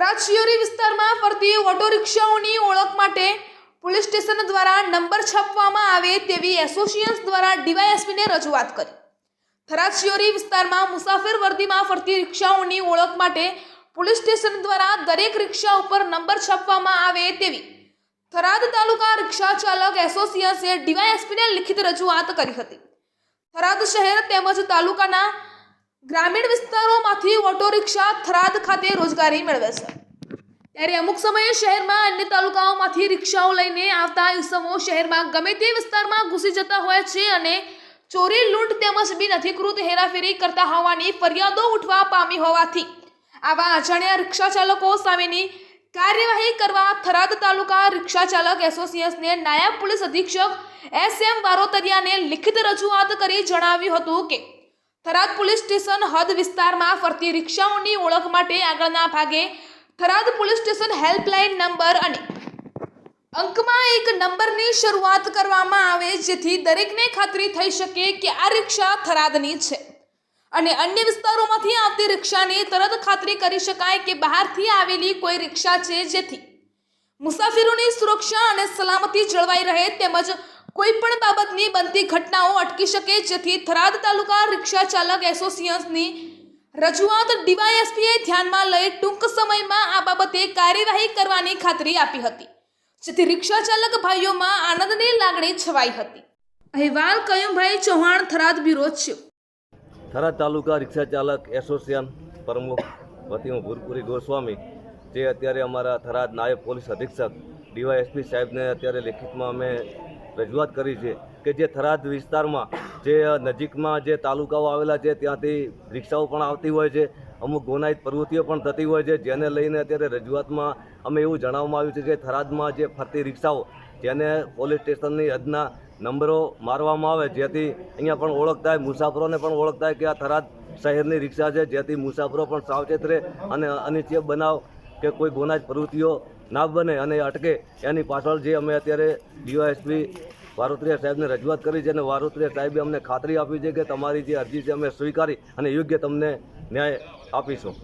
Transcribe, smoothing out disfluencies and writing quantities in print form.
થરાદ વિસ્તારમાં ફરતી ઓટો રિક્ષાઓની ઓળખ માટે પોલીસ સ્ટેશન દ્વારા નંબર છાપવામાં આવે તેવી એસોસિએશન દ્વારા ડીવાયએસપીને રજૂઆત કરી। થરાદ વિસ્તારમાં મુસાફર વર્દીમાં ફરતી રિક્ષાઓની ઓળખ માટે પોલીસ સ્ટેશન દ્વારા દરેક રિક્ષા ઉપર નંબર છાપવામાં આવે તેવી થરાદ તાલુકા રિક્ષા ચાલક એસોસિએશને ડીવાયએસપીને લિખિત રજૂઆત કરી હતી। થરાદ શહેર તેમજ તાલુકાના ગ્રામીણ વિસ્તારોમાંથી ઓટો રિક્ષા થરાદ ખાતે રોજગારી મેળવે છે, ત્યારે અમુક સમયે શહેરમાં અન્ય તાલુકાઓમાંથી રિક્ષાઓ લઈને આવતા ઈસમો શહેરમાં ગમે તે વિસ્તારમાં ઘૂસી જતા હોય છે અને ચોરી, લૂંટ તેમજ બિનઅધિકૃત હેરાફેરી કરતા હોવાની ફરિયાદો ઉઠવા પામી હોવાથી આવા અજાણ્યા રિક્ષા ચાલકો સામેની કાર્યવાહી કરવા થરાદ તાલુકા રિક્ષા ચાલક એસોસિએશને નાયબ પોલીસ અધિક્ષક SM વારોતરિયાને લિખિત રજૂઆત કરી જણાવ્યું હતું કે થરાદ પોલીસ સ્ટેશન હદ વિસ્તારમાં ફરતી રિક્ષાઓની ઓળખ માટે આગળના ભાગે Tharad police station helpline number અને અંકમાં એક નંબરની શરૂઆત કરવામાં આવે, જેથી દરેકને ખાતરી થઈ શકે કે આ રિક્ષા થરાદની છે અને અન્ય વિસ્તારોમાંથી આવતી રિક્ષાની તરત ખાતરી કરી શકાય કે બહારથી આવેલી કોઈ રિક્ષા છે, જેથી મુસાફરોની સુરક્ષા અને સલામતી જળવાઈ રહે તેમજ કોઈ પણ બાબતની બનતી ઘટનાઓ અટકી શકે, જેથી થરાદ તાલુકા રિક્ષા ચાલક એસોસિએશનની રજૂઆત ડીવાયએસપીએ ધ્યાનમાં લઈ ટૂંક સમયમાં આ બાબતે કાર્યવાહી કરવાની ખાતરી આપી હતી, જેથી રિક્ષા ચાલક ભાઈઓમાં આનંદની લાગણી છવાઈ હતી। અહેવાલ કયુમભાઈ ચૌહાણ, થરાદ બ્યુરો ચીફ। થરાદ તાલુકા રિક્ષા ચાલક એસોસિએશન પ્રમુખ વતી હું ભૂરપુરી ગોસ્વામી, જે અત્યારે અમારા થરાદ નાયબ પોલીસ અધિક્ષક ડીવાયએસપી સાહેબને અત્યારે લેખિતમાં અમે રજૂઆત કરી છે કે જે થરાદ વિસ્તારમાં જે નજીકમાં જે તાલુકાઓ આવેલા છે ત્યાંથી રિક્ષાઓ પણ આવતી હોય છે, અમુક ગુનાહિત પ્રવૃત્તિઓ પણ થતી હોય છે, જેને લઈને અત્યારે રજૂઆતમાં અમે એવું જણાવવામાં આવ્યું છે કે થરાદમાં જે ફરતી રિક્ષાઓ જેને પોલીસ સ્ટેશનની હદના નંબરો મારવામાં આવે, જેથી અહીંયા પણ ઓળખ થાય, મુસાફરોને પણ ઓળખ થાય કે આ થરાદ શહેરની રિક્ષા છે, જેથી મુસાફરો પણ સાવચેત રહે અને અનિચ્છનીય બનાવ કે કોઈ ગુનાહિત પ્રવૃત્તિઓ ના બને અને અટકે, એની પાછળ જે અમે અત્યારે ડીવાયએસપી વારોતરિયા સાહેબને રજૂઆત કરી છે અને વારોતરિયા સાહેબે અમને ખાતરી આપી છે કે તમારી જે અરજી છે અમે સ્વીકારી અને યોગ્ય તમને ન્યાય આપીશું।